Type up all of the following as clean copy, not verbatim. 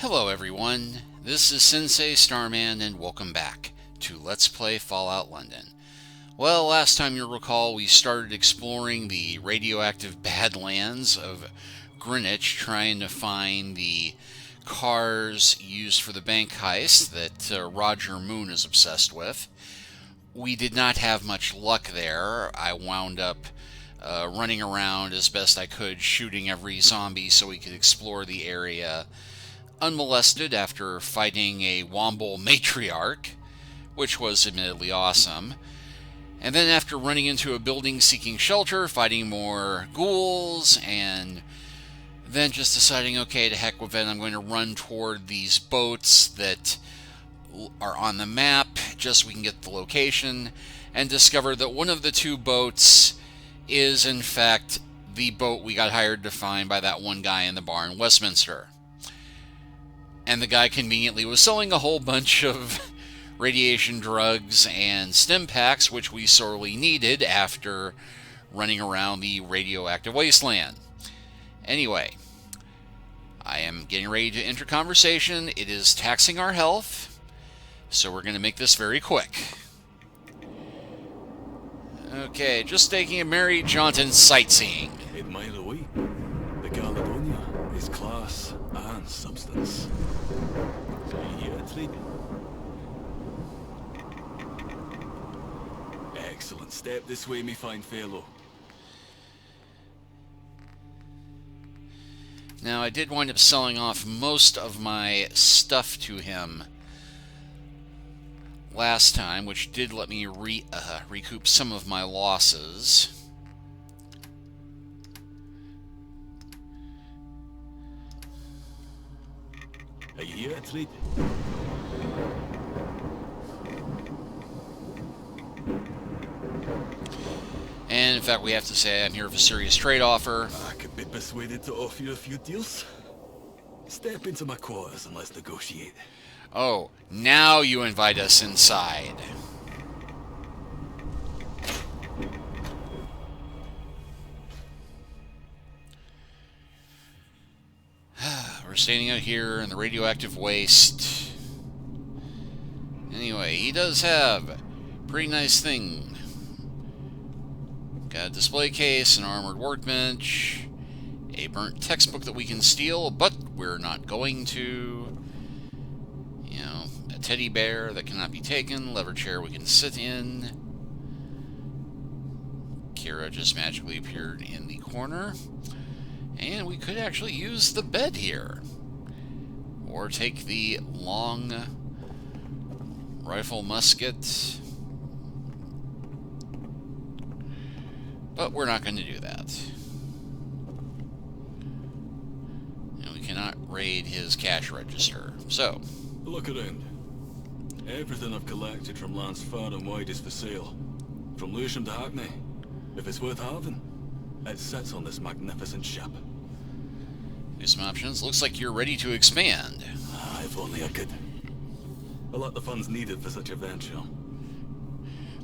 Hello everyone, this is Sensei Starman and welcome back to Let's Play Fallout London. Well, last time you'll recall we started exploring the radioactive badlands of Greenwich, trying to find the cars used for the bank heist that Roger Moon is obsessed with. We did not have much luck there. I wound up running around as best I could, shooting every zombie so we could explore the area unmolested after fighting a Womble matriarch, which was admittedly awesome. And then after running into a building seeking shelter, fighting more ghouls, and then just deciding, okay, to heck with it, I'm going to run toward these boats that are on the map just so we can get the location, and discover that one of the two boats is in fact the boat we got hired to find by that one guy in the bar in Westminster. And the guy conveniently was selling a whole bunch of radiation drugs and stim packs, which we sorely needed after running around the radioactive wasteland. Anyway, I am getting ready to enter conversation. It is taxing our health, so we're going to make this very quick. Okay, just taking a merry jaunt and sightseeing. 8 mile away, the Caledonia is class and substance. Here, trade. Excellent. Step this way, me fine fellow. Now, I did wind up selling off most of my stuff to him last time, which did let me recoup some of my losses. Are you here, trade? And in fact, we have to say I'm here with a serious trade offer. I could be persuaded to offer you a few deals. Step into my quarters and let's negotiate. Oh, now you invite us inside. We're standing out here in the radioactive waste. Anyway, he does have a pretty nice thing. Got a display case, an armored workbench, a burnt textbook that we can steal, but we're not going to. You know, a teddy bear that cannot be taken, leather chair we can sit in. Kira just magically appeared in the corner. And we could actually use the bed here. Or take the long rifle musket. But we're not going to do that. And we cannot raid his cash register. So, Look around. Everything I've collected from lands far and wide is for sale. From Lewisham to Hackney. If it's worth having, it sits on this magnificent ship. here's some options. Looks like you're ready to expand. If only I could. I lack the funds needed for such a venture.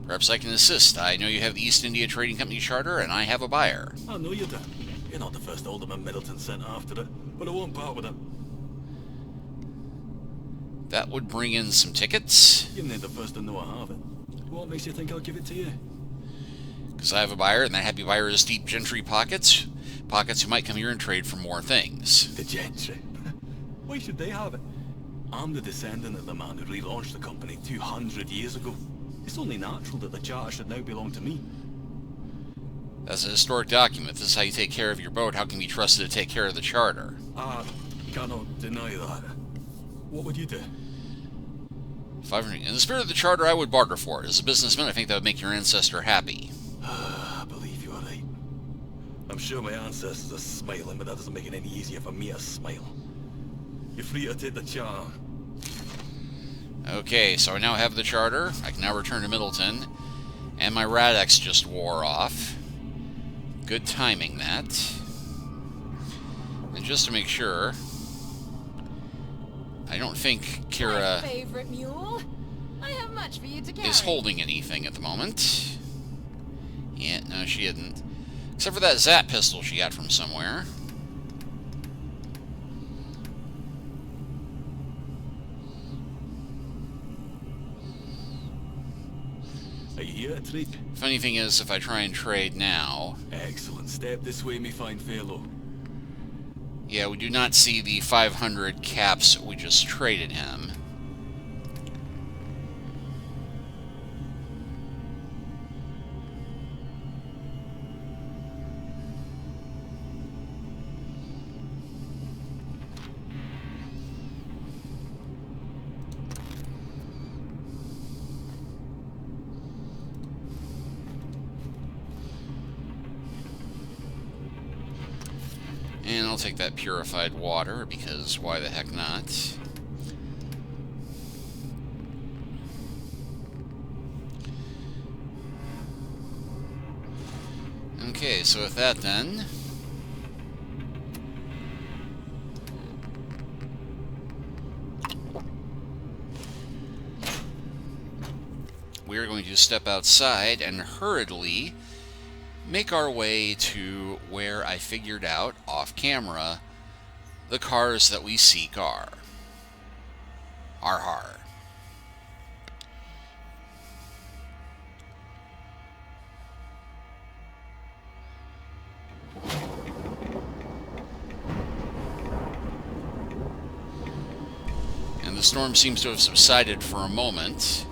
Perhaps I can assist. I know you have the East India Trading Company charter, and I have a buyer. I know you do. You're not the first Alderman Middleton sent after it, but I won't part with it. That would bring in some tickets. You ain't the first to know I have it. What makes you think I'll give it to you? Because I have a buyer, and that happy buyer has deep gentry pockets. Pockets who might come here and trade for more things. The gentry. Why should they have it? I'm the descendant of the man who relaunched the company 200 years ago. It's only natural that the charter should now belong to me. That's a historic document. This is how you take care of your boat. How can you be trusted to take care of the charter? I cannot deny that. What would you do? 500. In the spirit of the charter, I would barter for it. As a businessman, I think that would make your ancestor happy. I believe you are right. I'm sure my ancestors are smiling, but that doesn't make it any easier for me to smile. You're free to take the charter. Okay, so I now have the charter. I can now return to Middleton. And my Radex just wore off. Good timing, that. And just to make sure, I don't think Kira My favorite mule. I have much for you to carry. is holding anything at the moment. Yeah, no, she isn't. Except for that Zap pistol she got from somewhere. Are you here to trade? Funny thing is, if I try and trade now... Excellent. Step this way, me fine fellow. Yeah, we do not see the 500 caps we just traded him. And I'll take that purified water, because why the heck not? Okay, so with that then... we are going to step outside and hurriedly make our way to where I figured out, off camera, the cars that we seek are. Har. And the storm seems to have subsided for a moment.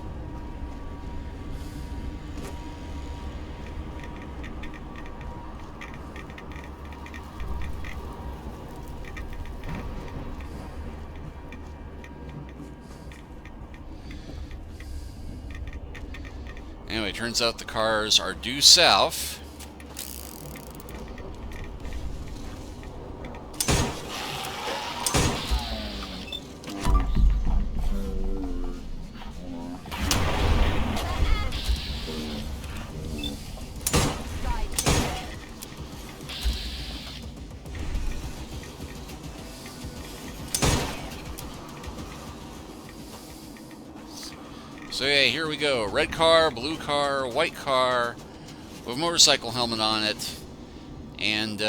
Anyway, turns out the cars are due south. So yeah, here we go. Red car, blue car, white car, with a motorcycle helmet on it. And,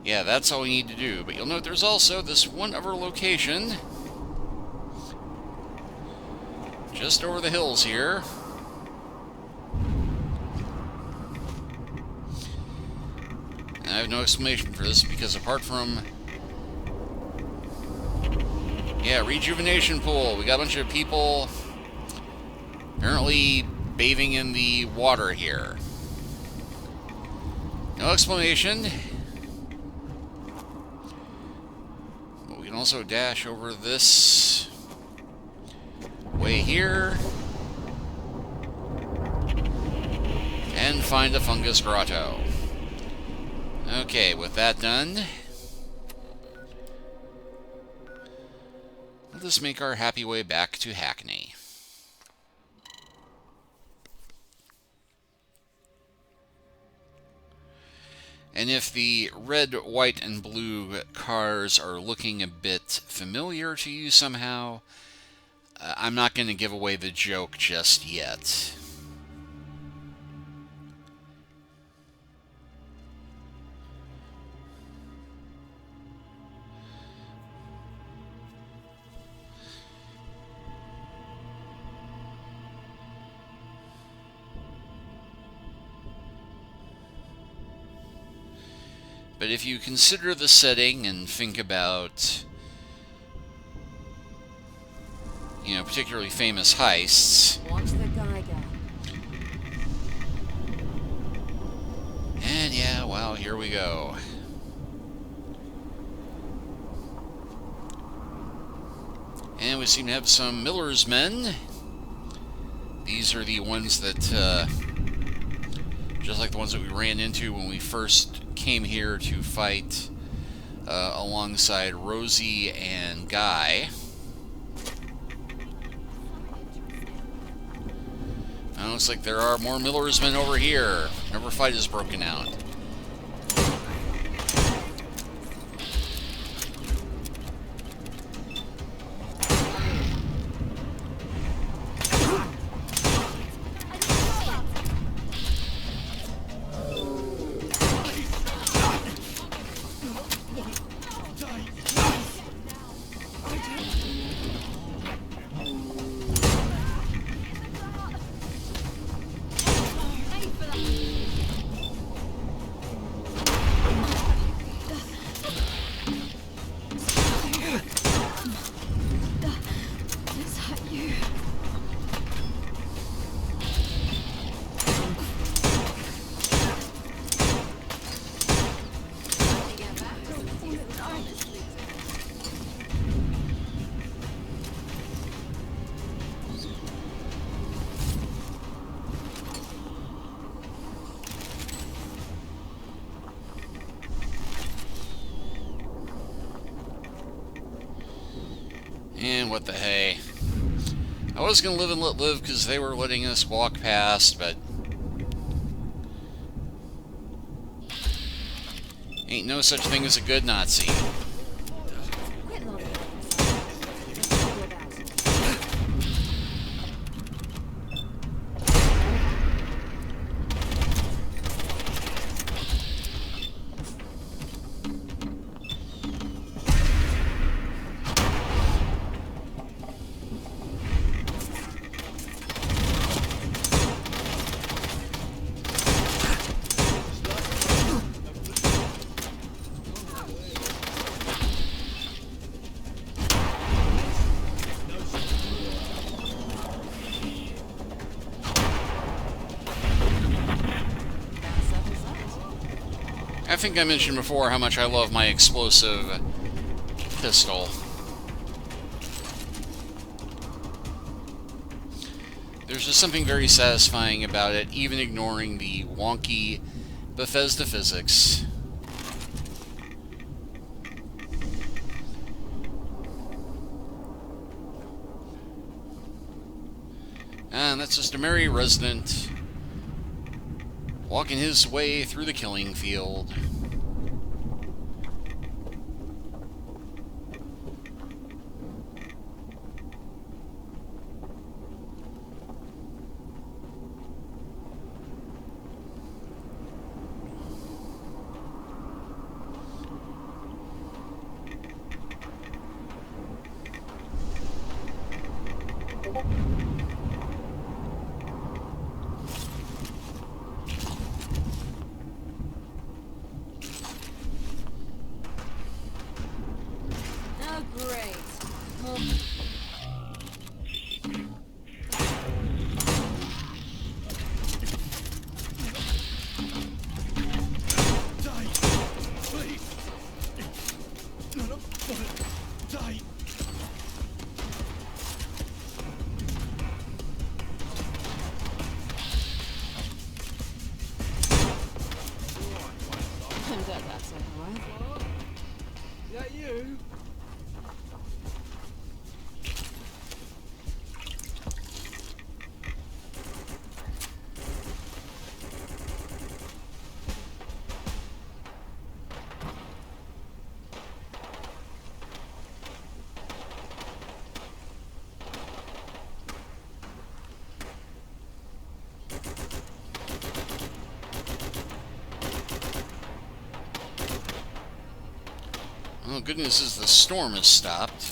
yeah, that's all we need to do. But you'll note there's also this one other location just over the hills here. And I have no explanation for this, because apart from... yeah, rejuvenation pool. We got a bunch of people apparently bathing in the water here. No explanation. But we can also dash over this way here and find a fungus grotto. Okay, with that done, let us make our happy way back to Hackney. And if the red, white, and blue cars are looking a bit familiar to you somehow, I'm not going to give away the joke just yet. But if you consider the setting and think about, you know, particularly famous heists. Watch the Geiger. And yeah, well, here we go. And we seem to have some Miller's men. These are the ones that, just like the ones that we ran into when we first came here to fight alongside Rosie and Guy. And it looks like there are more Miller's men over here. Whenever a fight is broken out. And what the hey. I was going to live and let live because they were letting us walk past, but ain't no such thing as a good Nazi. Quit looking. I think I mentioned before how much I love my explosive pistol. There's just something very satisfying about it, even ignoring the wonky Bethesda physics. And that's just a merry resident walking his way through the killing field. Oh, great. Well, I'm glad that's over with. Is that you? Oh, good news is the storm has stopped.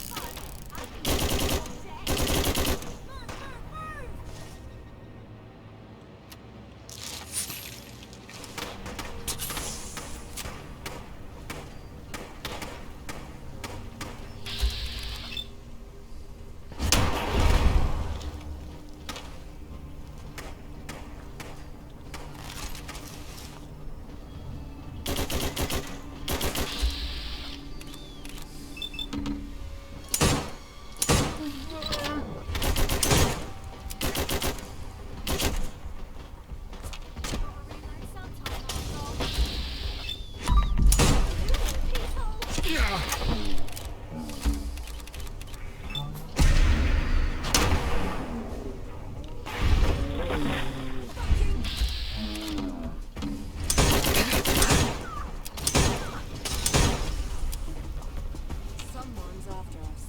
Someone's after us.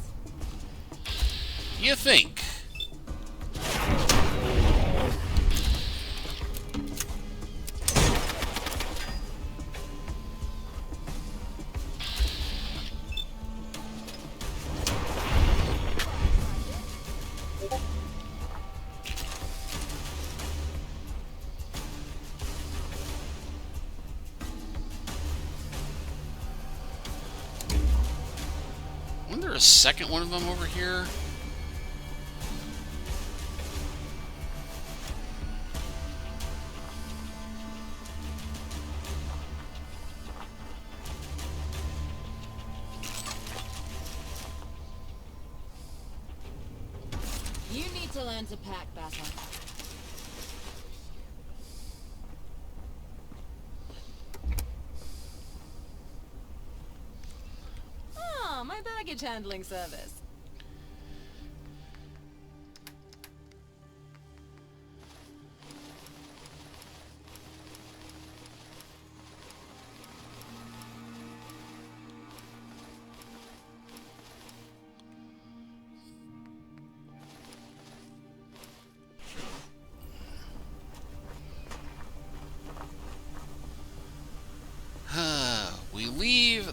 You think? Wasn't there a second one of them over here? You need to learn to pack better. Oh, my baggage handling service.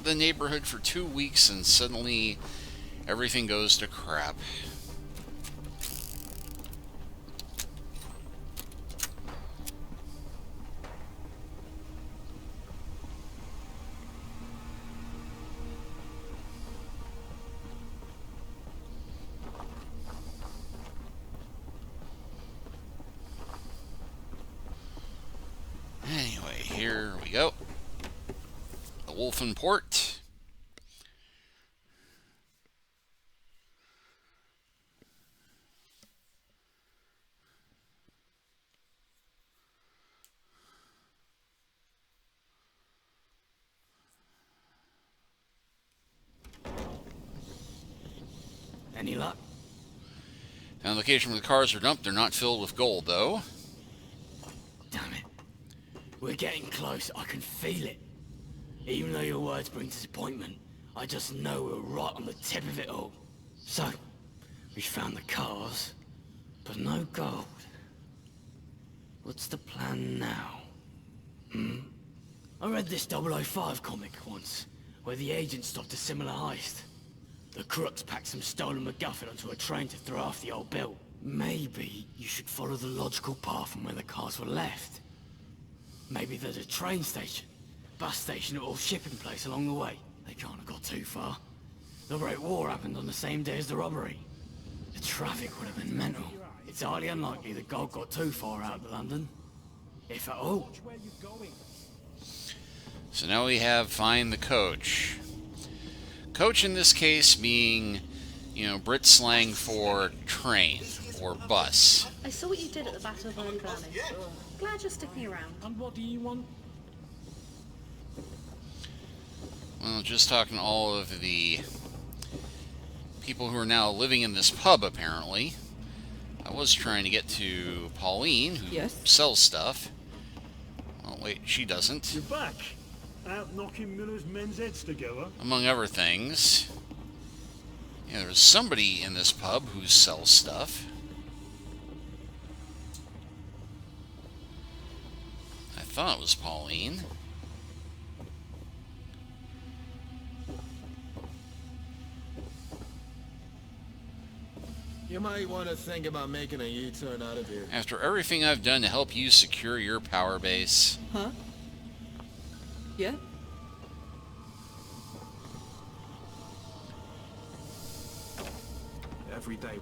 the neighborhood for 2 weeks and suddenly everything goes to crap. Anyway, here we go. The Wolfen Port. Any luck? Found the location where the cars are dumped. They're not filled with gold, though. Damn it. We're getting close. I can feel it. Even though your words bring disappointment, I just know we're right on the tip of it all. So, we found the cars, but no gold. What's the plan now? I read this 005 comic once, where the agent stopped a similar heist. The crooks packed some stolen MacGuffin onto a train to throw off the old bill. Maybe you should follow the logical path from where the cars were left. Maybe there's a train station, bus station, or shipping place along the way. They can't have got too far. The Great War happened on the same day as the robbery. The traffic would have been mental. It's highly unlikely the gold got too far out of London, if at all. So now we have find the coach. Coach in this case being, Brit slang for train or bus. I saw what you did at the Battle of Early Valley. Glad you're sticking around. And what do you want? Well, just talking to all of the people who are now living in this pub, apparently. I was trying to get to Pauline, who sells stuff. Oh, wait, she doesn't. You're back. Out knocking Miller's men's heads together. Among other things. Yeah, there's somebody in this pub who sells stuff. I thought it was Pauline. You might want to think about making a U-turn out of here. After everything I've done to help you secure your power base. Huh? Yeah? Every day.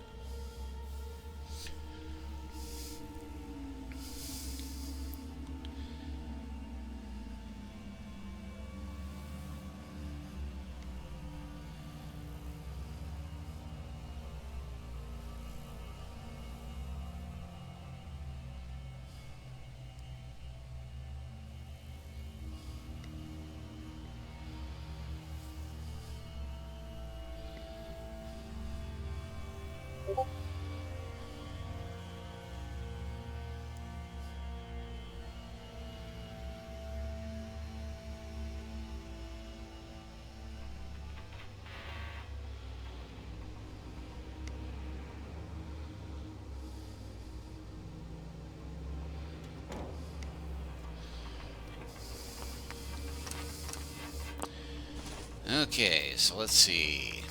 Okay, so let's see.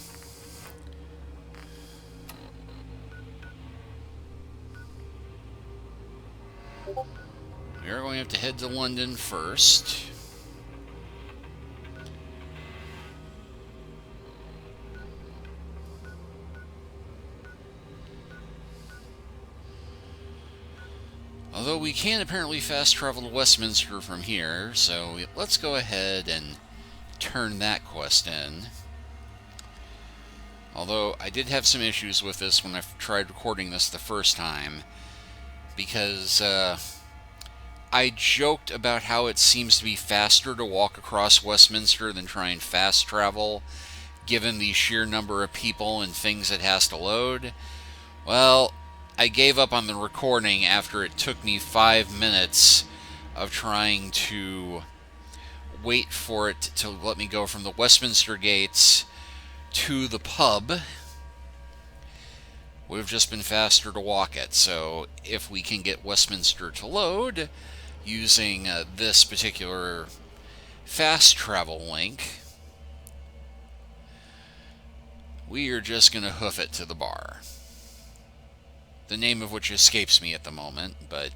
We are going to have to head to London first. Although we can apparently fast travel to Westminster from here, so let's go ahead and turn that quest in. Although I did have some issues with this when I tried recording this the first time, because I joked about how it seems to be faster to walk across Westminster than try and fast travel, given the sheer number of people and things it has to load. Well, I gave up on the recording after it took me 5 minutes of trying to wait for it to let me go from the Westminster gates to the pub. Would have just been faster to walk it. So if we can get Westminster to load using this particular fast travel link, we are just going to hoof it to the bar. The name of which escapes me at the moment, but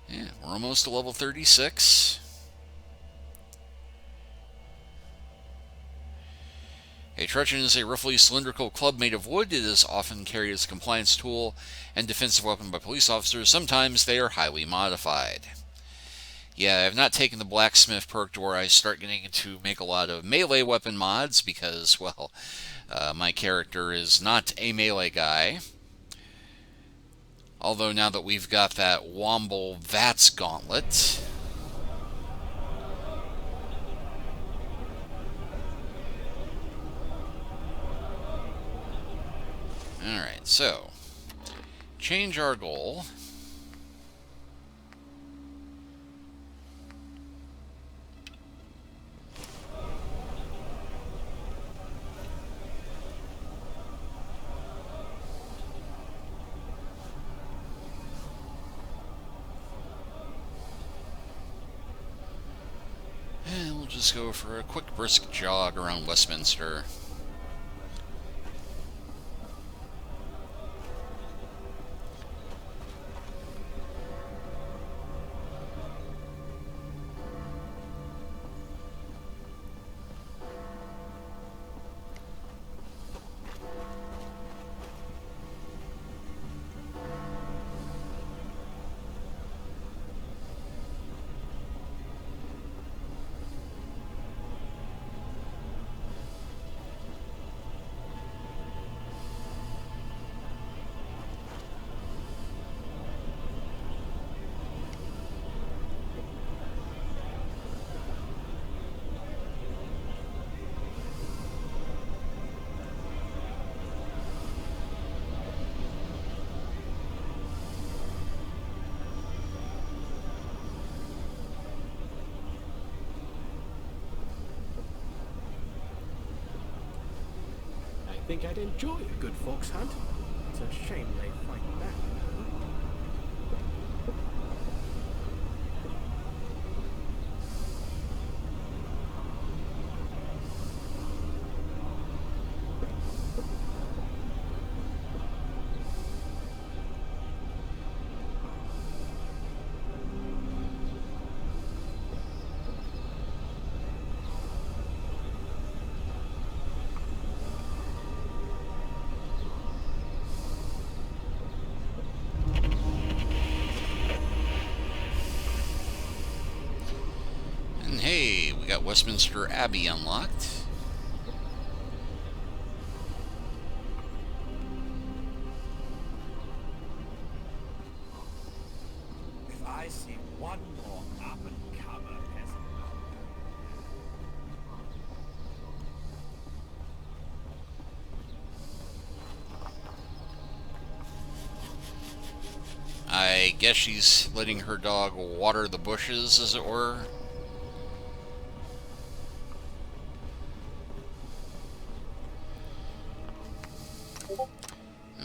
yeah, we're almost to level 36. A truncheon is a roughly cylindrical club made of wood. It is often carried as a compliance tool and defensive weapon by police officers. Sometimes they are highly modified. Yeah, I have not taken the blacksmith perk to where I start getting to make a lot of melee weapon mods because, well, my character is not a melee guy. Although now that we've got that Womble Vats Gauntlet, alright, so change our goal. And we'll just go for a quick brisk jog around Westminster. I think I'd enjoy a good fox hunt. It's a shame they fight back. And hey, we got Westminster Abbey unlocked. If I see one more up-and-comer peasant, I guess she's letting her dog water the bushes, as it were.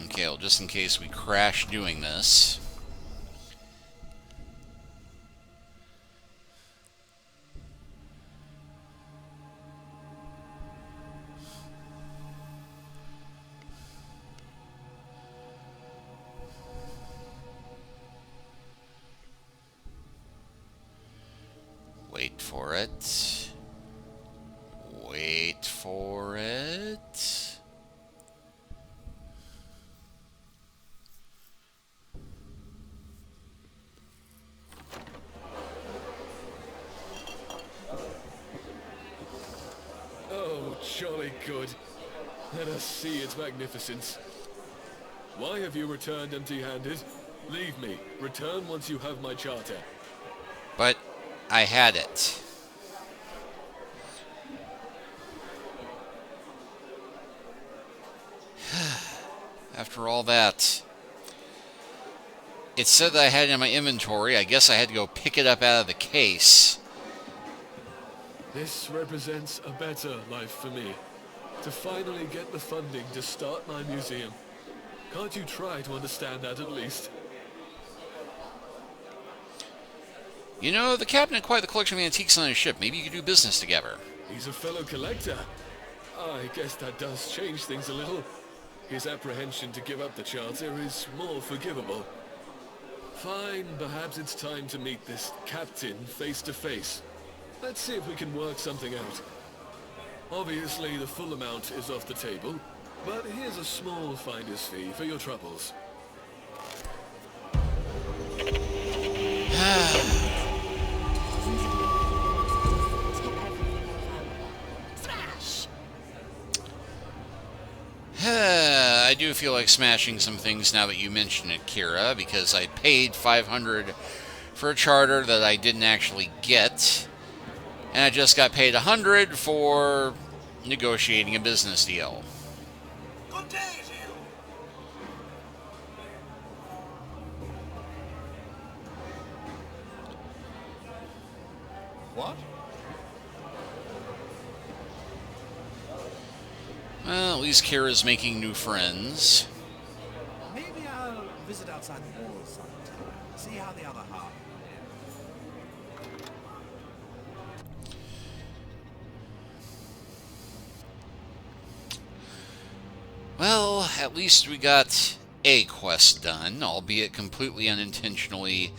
Okay, well, just in case we crash doing this. Wait for it. Wait for it. Oh, jolly good. Let us see its magnificence. Why have you returned empty-handed? Leave me. Return once you have my charter. But I had it. After all that, it said that I had it in my inventory. I guess I had to go pick it up out of the case. This represents a better life for me. To finally get the funding to start my museum. Can't you try to understand that at least? You know, the captain had quite the collection of antiques on his ship. Maybe you could do business together. He's a fellow collector. I guess that does change things a little. His apprehension to give up the charter is more forgivable. Fine, perhaps it's time to meet this captain face to face. Let's see if we can work something out. Obviously, the full amount is off the table, but here's a small finder's fee for your troubles. I do feel like smashing some things now that you mention it, Kira, because I paid 500 for a charter that I didn't actually get, and I just got paid 100 for negotiating a business deal. Good day to you. What? Well, at least Kira's making new friends. Maybe I'll visit outside the walls sometime. See how the other half. Well, at least we got a quest done, albeit completely unintentionally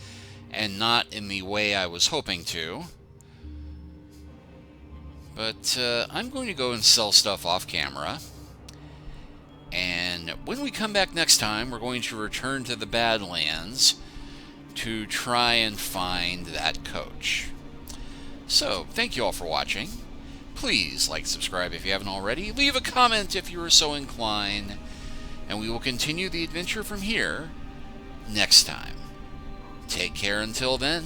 and not in the way I was hoping to. But I'm going to go and sell stuff off camera. And when we come back next time, we're going to return to the Badlands to try and find that coach. So, thank you all for watching. Please like, subscribe if you haven't already. Leave a comment if you are so inclined. And we will continue the adventure from here next time. Take care until then.